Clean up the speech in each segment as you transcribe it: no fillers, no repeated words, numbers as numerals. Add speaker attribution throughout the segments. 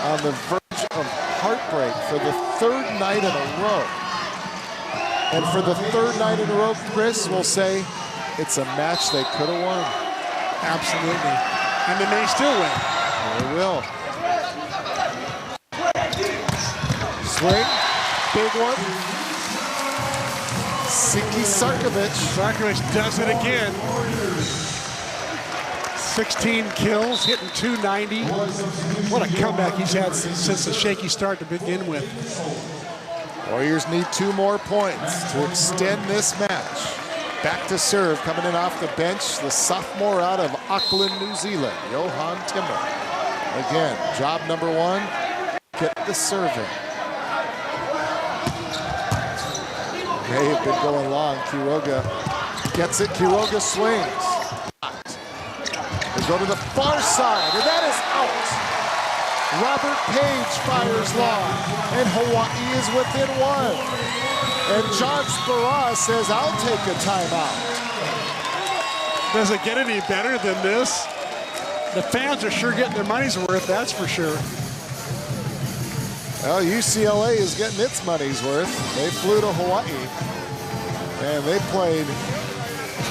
Speaker 1: on the verge of heartbreak for the third night in a row. And for the third night in a row, Chris will say it's a match they could have won.
Speaker 2: Absolutely. And they may still win.
Speaker 1: They will. Swing, big one. Siki Sarkovic.
Speaker 2: Sarkovic does it again. 16 kills, hitting 290. What a comeback he's had since the shaky start to begin with.
Speaker 1: Warriors need 2 more points to extend this match. Back to serve, coming in off the bench, the sophomore out of Auckland, New Zealand, Johan Timmer. Again, job number 1, get the serving. They have been going long. Quiroga gets it. Quiroga swings. They go to the far side, and that is out. Robert Page fires long, and Hawaii is within 1. And John Spera says, I'll take a timeout.
Speaker 2: Does it get any better than this? The fans are sure getting their money's worth, that's for sure.
Speaker 1: Well, UCLA is getting its money's worth. They flew to Hawaii, and they played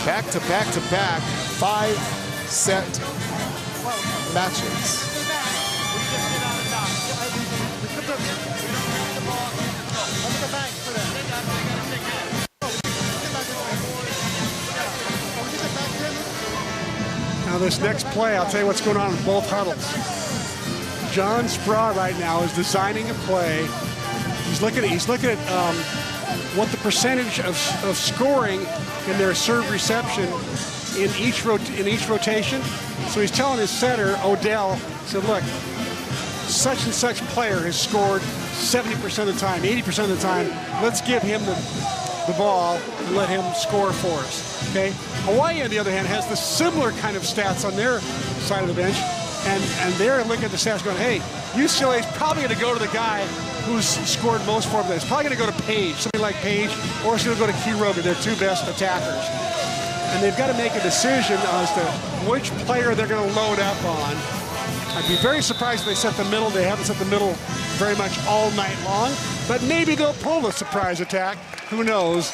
Speaker 1: back-to-back-to-back 5-set matches.
Speaker 2: Now this next play, I'll tell you what's going on in both huddles. John Spera right now is designing a play. He's looking at what the percentage of scoring in their serve reception in each rotation. So he's telling his setter, Odell, said, look, such and such player has scored 70% of the time, 80% of the time. Let's give him the ball and let him score for us, okay? Hawaii, on the other hand, has the similar kind of stats on their side of the bench, and they're looking at the stats going, hey, UCLA is probably going to go to the guy who's scored most for them. It's probably going to go to Page, somebody like Page, or it's going to go to Quiroga, their 2 best attackers. And they've got to make a decision as to which player they're going to load up on. I'd be very surprised if they set the middle. They haven't set the middle very much all night long, but maybe they'll pull a surprise attack. Who knows?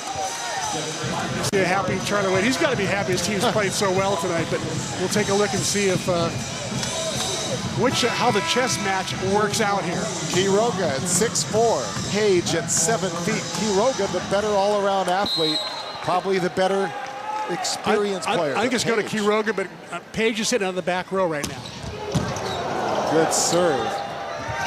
Speaker 2: See a happy Charlie Wade. He's got to be happy his team's played so well tonight, but we'll take a look and see if how the chess match works out here.
Speaker 1: Quiroga at 6'4", Page at 7 feet. Quiroga, the better all-around athlete, probably the better experienced player.
Speaker 2: I think it's going to Quiroga, but Page is sitting on the back row right now.
Speaker 1: Good serve.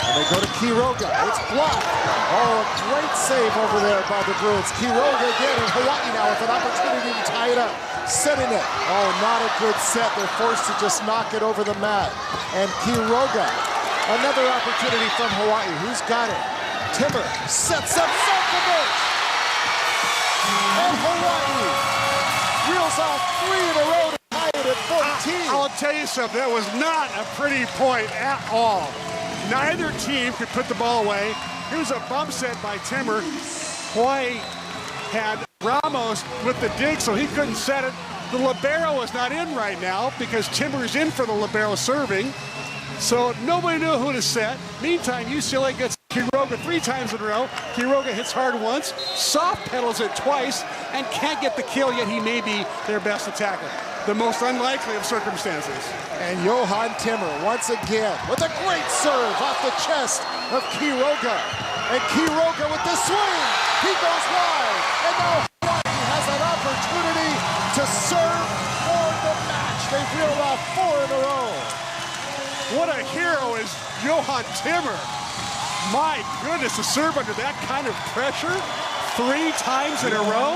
Speaker 1: And they go to Quiroga. It's blocked. Oh, a great save over there by the Bruins. Quiroga again, and Hawaii now with an opportunity to tie it up. Setting it. Oh, not a good set. They're forced to just knock it over the mat. And Quiroga, another opportunity from Hawaii. Who's got it? Timmer sets up Sarkovic. And Hawaii reels off 3 in a row to tie it at 14.
Speaker 2: I'll tell you something. That was not a pretty point at all. Neither team could put the ball away. Here's a bump set by Timmer. Hawaii had Ramos with the dig, so he couldn't set it. The libero is not in right now because Timmer's in for the libero serving. So nobody knew who to set. Meantime, UCLA gets Quiroga 3 times in a row. Quiroga hits hard once, soft pedals it twice, and can't get the kill, yet he may be their best attacker. The most unlikely of circumstances.
Speaker 1: And Johan Timmer once again with a great serve off the chest of Quiroga. And Quiroga with the swing. He goes wide. And now Hawaii has an opportunity to serve for the match. They've reeled off 4 in a row.
Speaker 2: What a hero is Johan Timmer. My goodness, to serve under that kind of pressure 3 times in a row.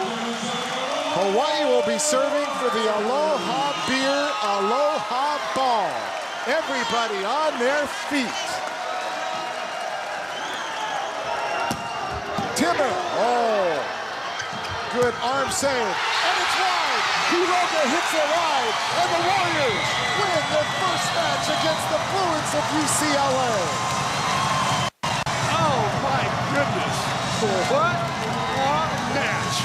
Speaker 1: Hawaii will be serving for the Aloha Beer Aloha Ball. Everybody on their feet. Timmer, oh, good arm save, and it's wide. Quiroga hits it wide, and the Warriors win their first match against the Bruins of UCLA.
Speaker 2: Oh my goodness, what a match.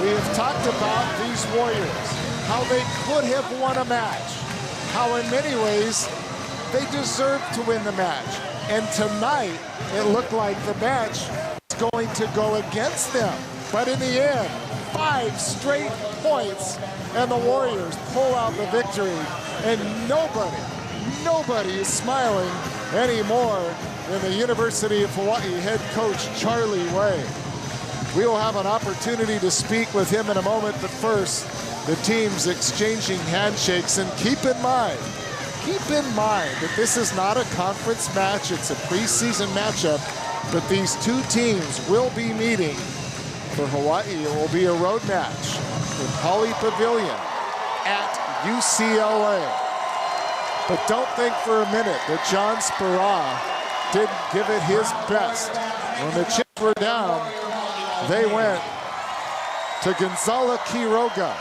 Speaker 1: We have talked about these Warriors, how they could have won a match, how in many ways they deserved to win the match. And tonight, it looked like the match was going to go against them. But in the end, 5 straight points, and the Warriors pull out the victory. And nobody is smiling anymore than the University of Hawaii head coach Charlie Wade. We will have an opportunity to speak with him in a moment, but first, the teams exchanging handshakes. And keep in mind that this is not a conference match, it's a preseason matchup, but these two teams will be meeting for Hawaii. It will be a road match in Pauley Pavilion at UCLA. But don't think for a minute that John Speraw didn't give it his best. When the chips were down, they went to Gonzalo Quiroga.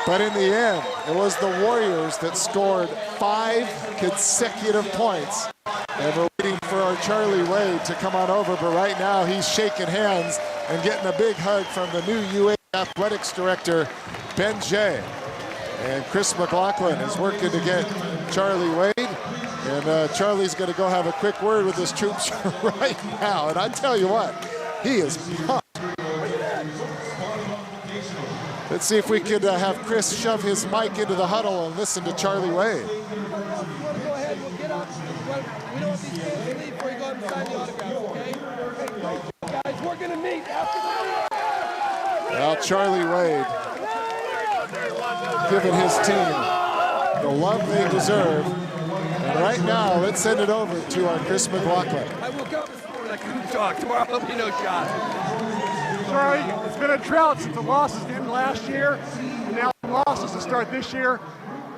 Speaker 1: But in the end, it was the Warriors that scored 5 consecutive points. And we're waiting for our Charlie Wade to come on over, but right now he's shaking hands and getting a big hug from the new UA Athletics Director, Ben Jay. And Chris McLaughlin is working to get Charlie Wade. And Charlie's going to go have a quick word with his troops right now. And I tell you what, he is pumped. Let's see if we could have Chris shove his mic into the huddle and listen to Charlie Wade.
Speaker 3: Go ahead, we'll get up. We don't want these kids to leave before you go out and sign the autographs, okay? Guys, we're going to meet after the meeting.
Speaker 1: Well, Charlie Wade giving his team the love they deserve. And right now, let's send it over to our Chris McLaughlin.
Speaker 3: I woke up this morning, I couldn't talk. Tomorrow I'll be no shot.
Speaker 2: Sorry, it's been a drought since the losses ended last year, and now the losses to start this year.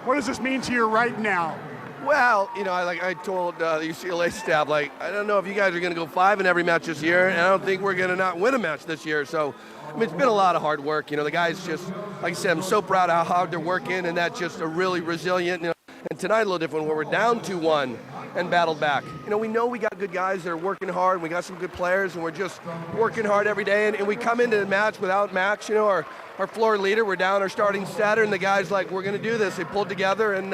Speaker 2: What does this mean to you right now?
Speaker 3: Well, you know, I told the UCLA staff, I don't know if you guys are going to go 5 in every match this year, and I don't think we're going to not win a match this year. So, I mean, it's been a lot of hard work. You know, the guys just, like I said, I'm so proud of how hard they're working, and that's just a really resilient, and tonight a little different where we're down 2-1 and battled back. You know we got good guys that are working hard, and we got some good players, and we're just working hard every day, and we come into the match without Max, our floor leader. We're down our starting setter, and the guys we're going to do this. They pulled together and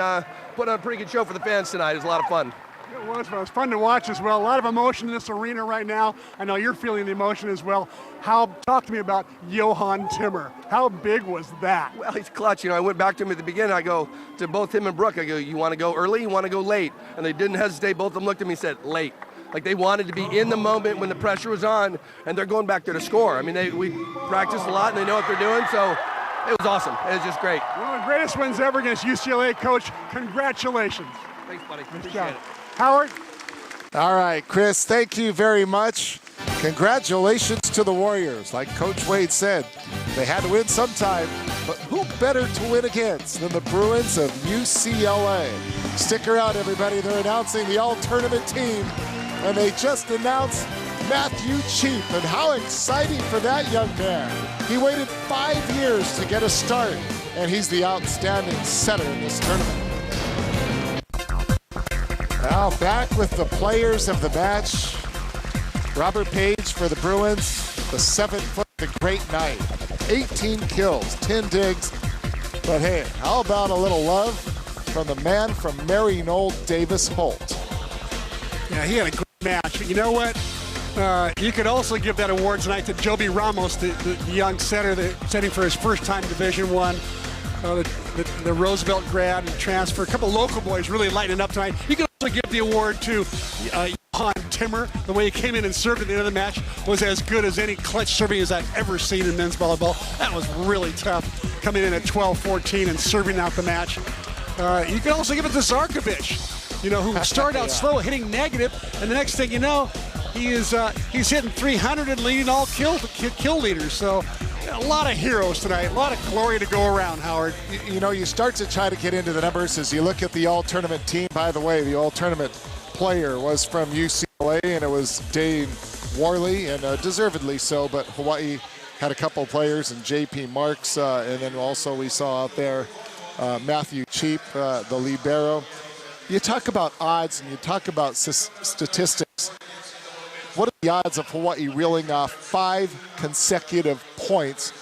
Speaker 3: put on a pretty good show for the fans tonight. It was a lot of fun.
Speaker 2: It was fun to watch as well. A lot of emotion in this arena right now. I know you're feeling the emotion as well. Talk to me about Johan Timmer. How big was that?
Speaker 3: Well, he's clutch. I went back to him at the beginning. I go to both him and Brooke. I go, you want to go early? You want to go late? And they didn't hesitate. Both of them looked at me and said, late. They wanted to be in the moment when the pressure was on, and they're going back there to score. I mean, we practiced a lot, and they know what they're doing, so it was awesome. It was just great.
Speaker 2: One of the greatest wins ever against UCLA, Coach. Congratulations.
Speaker 3: Thanks, buddy. Appreciate it.
Speaker 2: Howard?
Speaker 1: All right, Chris, thank you very much. Congratulations to the Warriors. Like Coach Wade said, they had to win sometime, but who better to win against than the Bruins of UCLA? Stick around, everybody. They're announcing the all-tournament team, and they just announced Matthew Cheap, and how exciting for that young man. He waited 5 years to get a start, and he's the outstanding setter in this tournament. Now back with the players of the match. Robert Page for the Bruins, the 7-foot, the great night. 18 kills, 10 digs. But hey, how about a little love from the man from Maryknoll, Davis Holt?
Speaker 2: Yeah, he had a great match. But you know what? You could also give that award tonight to Joby Ramos, the young setter, setting for his first time Division I. The Roosevelt grad and transfer. A couple local boys really lighting up tonight. You can also give the award to Johan Timmer. The way he came in and served at the end of the match was as good as any clutch serving as I've ever seen in men's volleyball. That was really tough, coming in at 12-14 and serving out the match. You can also give it to Zarkovich, who started out slow, hitting negative, and the next thing you know, he's hitting 300 and leading all kill leaders. So a lot of heroes tonight, a lot of glory to go around, Howard.
Speaker 1: You start to try to get into the numbers as you look at the all-tournament team. By the way, the all-tournament player was from UCLA, and it was Dave Worley, and deservedly so, but Hawaii had a couple players, and J.P. Marks, and then also we saw out there Matthew Cheap, the libero. You talk about odds and you talk about statistics. what are the odds of Hawaii reeling off 5 consecutive points,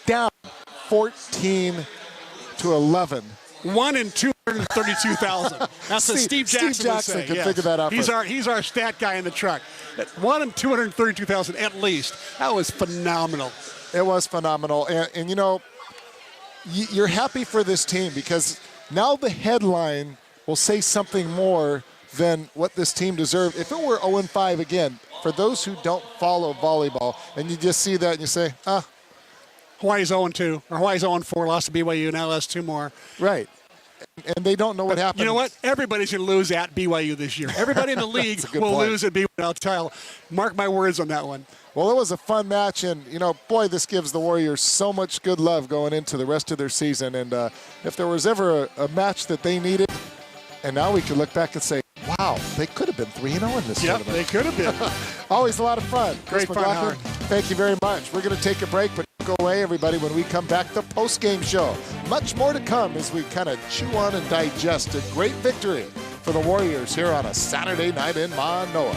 Speaker 1: down 14-11?
Speaker 2: 1 in 232,000. That's what Steve Jackson would say.
Speaker 1: Can
Speaker 2: Yes.
Speaker 1: figure that out.
Speaker 2: He's our stat guy in the truck. 1 in 232,000 at least. That was phenomenal.
Speaker 1: It was phenomenal. And you know, you're happy for this team because now the headline will say something more than what this team deserved. If it were 0-5 again, for those who don't follow volleyball, and you just see that and you say,
Speaker 2: Hawaii's 0-2, or Hawaii's 0-4, lost to BYU, now lost 2 more.
Speaker 1: Right. And they don't know what happened.
Speaker 2: You know what? Everybody's going to lose at BYU this year. Everybody in the league will lose at BYU. I'll tell you. Mark my words on that one.
Speaker 1: Well, it was a fun match, and, you know, boy, this gives the Warriors so much good love going into the rest of their season. And if there was ever a match that they needed, and now we can look back and say, wow, they could have been 3-0 in this tournament.
Speaker 2: They could have been.
Speaker 1: Always a lot of fun.
Speaker 2: Great
Speaker 1: Chris
Speaker 2: fun,
Speaker 1: McLaughlin,
Speaker 2: Howard.
Speaker 1: thank you very much. We're going to take a break, but don't go away, everybody. When we come back, the post-game show. Much more to come as we kind of chew on and digest a great victory for the Warriors here on a Saturday night in Manoa.